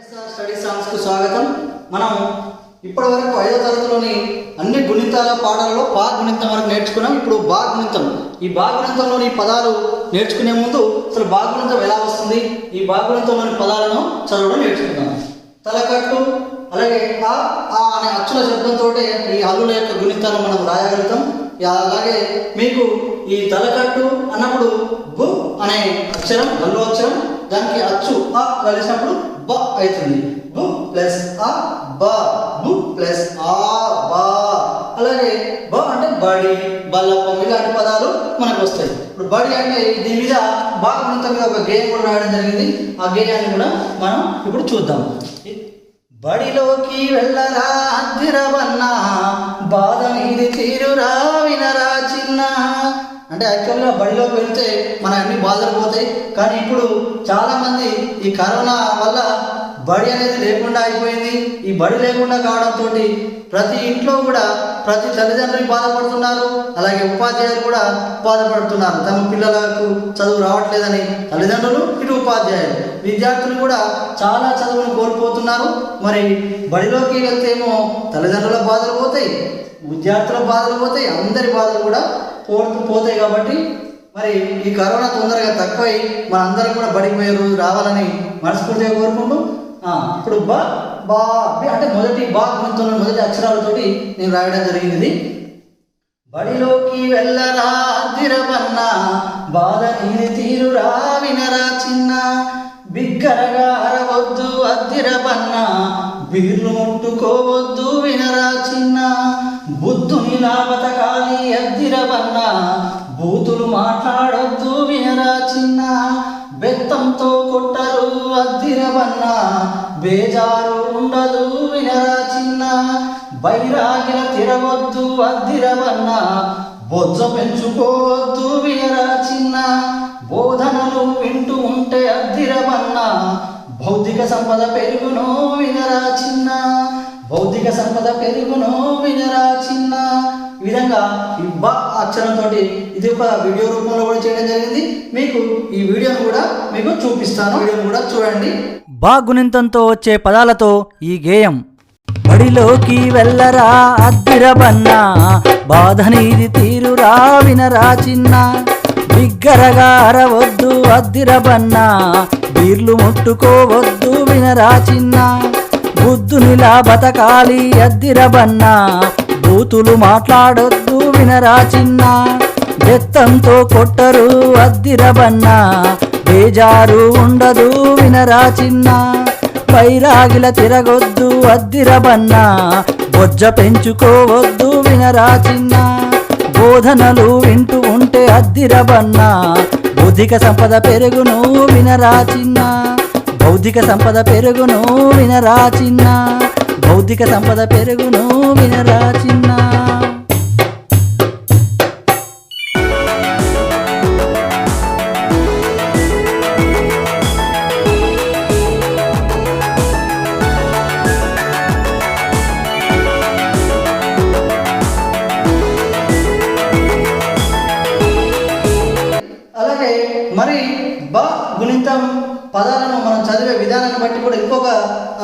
Study సాంగ్స్కు స్వాగతం. మనం ఇప్పటివరకు 5వ తరగతిలోని అన్ని గుణితాల పాఠాలలో పా గుణితం వరకు నేర్చుకున్నాం. ఇప్పుడు బా గుణితం, ఈ బా గుణితంలోని పదాలు నేర్చుకునే ముందు అసలు బా గుణితం ఎలా వస్తుంది, ఈ బా గుణితంలోని పదాలను చదవడం నేర్చుకుందాం. తలకట్టు, అలాగే ఆ అనే అచ్చుల శబ్దంతో ఈ హల్లుల యొక్క గుణితాలను మనం రాయగలుగుతాం. అలాగే మీకు ఈ తలకట్టు అన్నప్పుడు బు అనే అక్షరం హల్లు అక్షరం, దానికి అచ్చు ఆ కలిసినప్పుడు బ అవుతుంది. బు ప్లస్ ఆ బ, బు ప్లస్ ఆ బా. అలాగే బ అంటే బడి, బల్లపం, ఇలాంటి పదాలు మనకు వస్తాయి. ఇప్పుడు బడి అంటే దీని మీద బా గుణితం మీద ఒక గేయం కూడా రాయడం జరిగింది. ఆ గేయాన్ని కూడా మనం ఇప్పుడు చూద్దాం. బడిలోకి వెళ్ళరా అద్దిరవన్నా, బాధ మీది తీరురా వినరా చిన్న. అంటే యాక్చువల్గా బడిలోకి వెళ్తే మన అన్ని బాధలు పోతాయి. కానీ ఇప్పుడు చాలామంది ఈ కరోనా వల్ల బడి అనేది లేకుండా అయిపోయింది. ఈ బడి లేకుండా కావడంతో ప్రతి ఇంట్లో కూడా ప్రతి తల్లిదండ్రులు బాధపడుతున్నారు. అలాగే ఉపాధ్యాయులు కూడా బాధపడుతున్నారు. తమ పిల్లలకు చదువు రావట్లేదని తల్లిదండ్రులు, ఇటు ఉపాధ్యాయులు, విద్యార్థులు కూడా చాలా చదువును కోల్పోతున్నారు. మరి బడిలోకి వెళ్తేమో తల్లిదండ్రుల బాధలు పోతాయి, విద్యార్థుల బాధలు పోతాయి, అందరి బాధలు కూడా పోతాయి. కాబట్టి మరి ఈ కరోనా తొందరగా తక్కువై మనందరం కూడా బడికి పోయే రోజు రావాలని మనస్ఫూర్తిగా కోరుకుంటూ ఇప్పుడు బా బా అంటే మొదటి బా గుణితంలో మొదటి అక్షరాలతోటి నేను రాయడం జరిగింది. బడిలోకి వెళ్ళరా అద్దిరవన్నా, బాధ నీది తీరురా వినరా చిన్న. బిగ్గరగా అరవద్దు అద్దిరవన్నా, బీర్లు ముట్టుకోవద్దు వినరా చిన్న. బుద్ధునిలా బతకాలి అద్దిరవన్నా, బూతులు మాట్లాడొద్దు వినరా చిన్న. బెత్తంతో కొట్టరు అద్దిరవన్నా, బేజారు ఉండదు వినరా చిన్న. బైరాగిల తిరగొద్దు అద్దిరవన్నా, బొజ్జ పెంచుకోవద్దు వినరా చిన్న. బోధనలు వింటూ ఉంటే అద్దిరవన్నా, భౌతిక సంపద పెరుగునో వినరా చిన్న. భౌతిక సంపద పెరుగునో వినరా చిన్న. ఈ విధంగా ఈ బ అక్షరంతో ఇది ఒక వీడియో రూపంలో కూడా చేయడం జరిగింది. మీకు ఈ వీడియోను కూడా మీకు చూపిస్తాను, వీడియోను కూడా చూడండి. బా గుణితంతో వచ్చే పదాలతో ఈ గేయం. బడిలోకి వెళ్ళరా అద్దిరవన్నా, బాధ నీది తీరురా వినరా చిన్న. బిగ్గరగా అరవద్దు అద్దిరవన్నా, బీర్లు ముట్టుకోవద్దు వినరా చిన్న. బుద్ధునిలా బతకాలి అద్దిరవన్నా, బూతులు మాట్లాడొద్దు వినరా చిన్న. బెత్తంతో కొట్టరు అద్దిరవన్నా, బేజారు ఉండదు వినరా చిన్న. పైరాగిల తిరగొద్దు అద్దిరవన్నా, బొజ్జ పెంచుకోవద్దు వినరా చిన్న. బోధనలు వింటూ ఉంటే అద్దిరవన్నా, బౌద్ధిక సంపద పెరుగును వినరా చిన్న. బౌద్ధిక సంపద పెరుగును వినరా చిన్న. బౌద్ధిక సంపద పెరుగును వినరా చిన్న. అలాగే మరి బ గుణితం పదాలను మనం చదివే విధానాన్ని బట్టి కూడా ఇంకొక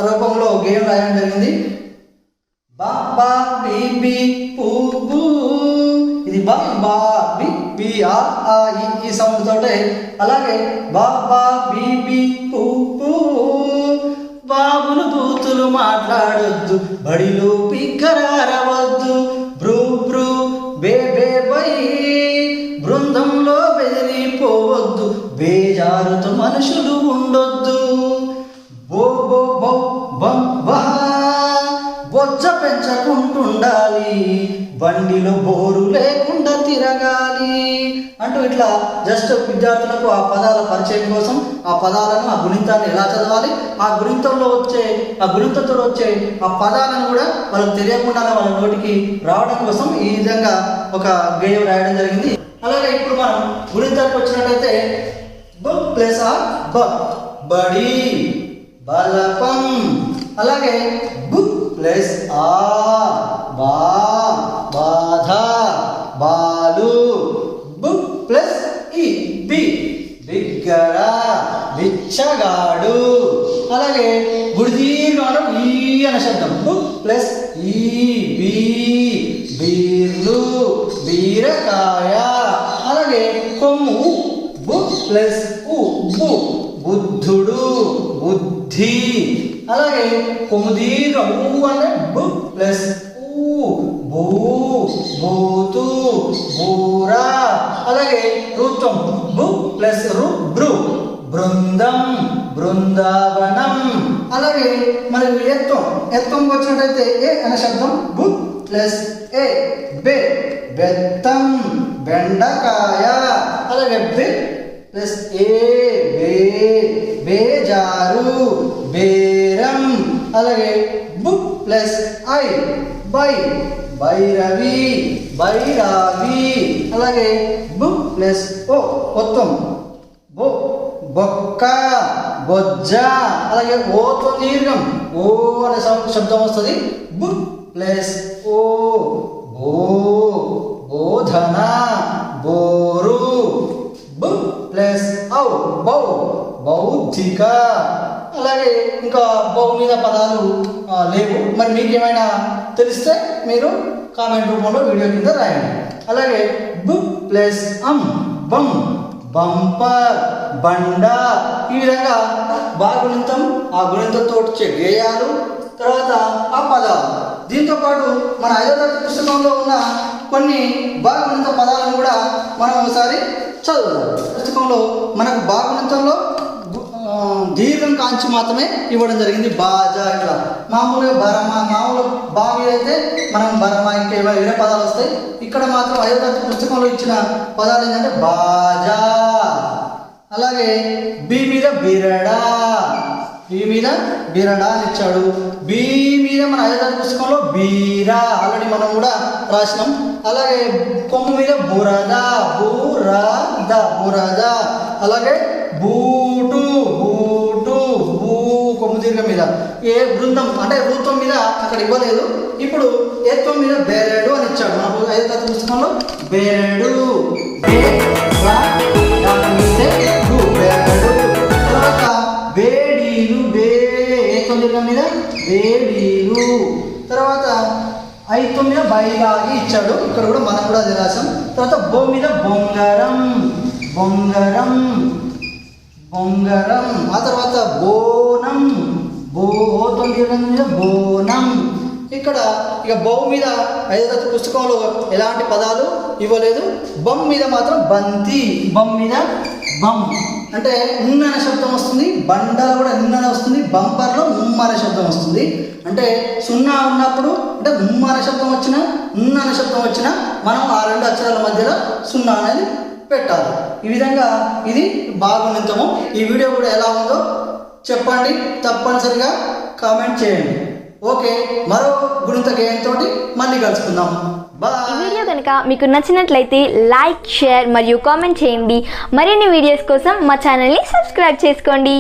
రూపంలో గేయం రాయడం జరిగింది. బా బా బి బి పూ బూ. ఇది బా బా బి బి ఆ ఈ సౌండ్ తోటే. అలాగే బా బా బి బి పూ పూ. బాబులు బూతులు మాట్లాడొద్దు, బడిలో పిగ్గరారవద్దు, బ్రూ బ్రూ బే బే బై. బృందంలో బెదిరిపోవద్దు, బేజారుతో మనుషులు ఉండొద్దు. బో బో బో బం బహ, బొజ్జ పెంచకుంటుండాలి, బండిలో బోరు లేకుండా తిరగాలి. అంటూ ఇట్లా జస్ట్ విద్యార్థులకు ఆ పదాల పరిచయం కోసం ఆ పదాలను, ఆ గుణితాన్ని ఎలా చదవాలి, ఆ గుణితంతో వచ్చే ఆ పదాలను కూడా వాళ్ళకి తెలియకుండానే వాళ్ళ నోటికి రావడం కోసం ఈ విధంగా ఒక గేయం రాయడం జరిగింది. అలాగే ఇప్పుడు మనం గుణితానికి వచ్చినట్టయితే బ ప్లస్ ఆ బ, బడి, బలపం. అలాగే బు ప్లస్ ఆ బా, బాధ, బాలు. బు ప్లస్ ఈ బి, బిగ్గర, బిచ్చగాడు. అలాగే గుడిదీర్ఘంలో ఈ అనే శబ్దం బు ప్లస్ ఈ బీ బీర్లు బీరకాయ. అలాగే కొమ్ము బు ప్లస్ ఉ బు బుద్ధుడు బుద్ధి. అలాగే కొమ్ము దీర్ఘం ఊ అంటే బు ప్లస్ ఊ భూ భూతు బూరా. అలాగే రుత్వం బు ప్లస్ రు బ్రు బృందం బృందావనం. అలాగే మనకి ఎత్వంకి వచ్చినట్టయితే ఏ అనే శబ్దం బు ప్లస్ ఏ బే బెత్తం బెండకాయ. అలాగే బే ప్లస్ ఏ బే బేజారు బేరం. అలాగే బు ప్లస్ ఐ బై భైరవి బైరావి. అలాగే బు ప్లస్ ఓ ఒత్వం బో బొక్క బొజ్జ. అలాగే ఓతో దీర్ఘం ఓ అనే శబ్దం వస్తుంది బు ప్లస్ ఓ బో బోధన బోరు బు ప్లస్ ఔ బౌ బౌద్ధిక. అలాగే ఇంకా బౌ మీద పదాలు లేవు. మరి మీకు ఏమైనా తెలిస్తే మీరు కామెంట్ రూపంలో వీడియో కింద రాయండి. అలాగే బు ప్లస్ బం బంపర్ బండ. ఈ విధంగా బాగుణితం ఆ గుణితంతో వచ్చే గేయాలు, తర్వాత ఆ పదాలు. దీంతో పాటు మన 5వ తరగతి పుస్తకంలో ఉన్న కొన్ని బాగుణిత పదాలను కూడా మనం ఒకసారి చదువుదాం. పుస్తకంలో మనకు బాగుణితంలో దీర్ఘం కాంచి మాత్రమే ఇవ్వడం జరిగింది. బాజా ఇట్లా మామూలుగా బరమా మామూలు బా మీద అయితే మనం బరమా ఇంకా వేరే పదాలు వస్తాయి. ఇక్కడ మాత్రం 5వ తరగతి పుస్తకంలో ఇచ్చిన పదాలు ఏంటంటే బాజా. అలాగే బి మీద బిరడా బి మీద బిరడా అని ఇచ్చాడు. బి మీద మన 5వ తరగతి పుస్తకంలో బీరా ఆల్రెడీ మనం కూడా రాసినాం. అలాగే కొమ్ము మీద బురద బురద బురద. అలాగే బూటు బూటు బూ కొమ్ము దీర్ఘం మీద ఏ బృందం అంటే రూపం మీద అక్కడ ఇవ్వలేదు. ఇప్పుడు ఏత్వం మీద బేరేడు అని ఇచ్చాడు. మనకు 5వ తరగతి పుస్తకంలో బేరేడు బేరేడు. తర్వాత వేడీలు ఏత్వం దీర్ఘం మీద వేడీలు. తర్వాత 5 మీద బైలాగి ఇచ్చాడు. ఇక్కడ కూడా మనం కూడా అది రాసాం. తర్వాత బో మీద బొంగరం బొంగరం బొంగరం. ఆ తర్వాత బోనం బోతో మీద బోనం. ఇక్కడ ఇక బౌ మీద 5వ తరగతి పుస్తకంలో ఎలాంటి పదాలు ఇవ్వలేదు. బం మీద మాత్రం బంతి బం మీద బం అంటే ఉన్ అనే శబ్దం వస్తుంది. బండలో కూడా ఉన్ అనే వస్తుంది. బంపర్లో ఉమ్ అనే శబ్దం వస్తుంది. అంటే సున్నా ఉన్నప్పుడు అంటే ఉమ్ అనే శబ్దం వచ్చినా ఉన్ అనే శబ్దం వచ్చినా మనం ఆ 2 అక్షరాల మధ్యలో సున్నా అనేది పెట్టాలి. ఈ విధంగా ఇది బాగుణితము. ఈ వీడియో కూడా ఎలా ఉందో చెప్పండి, తప్పనిసరిగా కామెంట్ చేయండి. ఓకే, మరో గుణిత గేయంతో మళ్ళీ కలుసుకుందాం. ఈ వీడియో కనుక మీకు నచ్చినట్లయితే లైక్, షేర్ మరియు కామెంట్ చేయండి. మరిన్ని వీడియోస్ కోసం మా ఛానల్ని సబ్స్క్రైబ్ చేసుకోండి.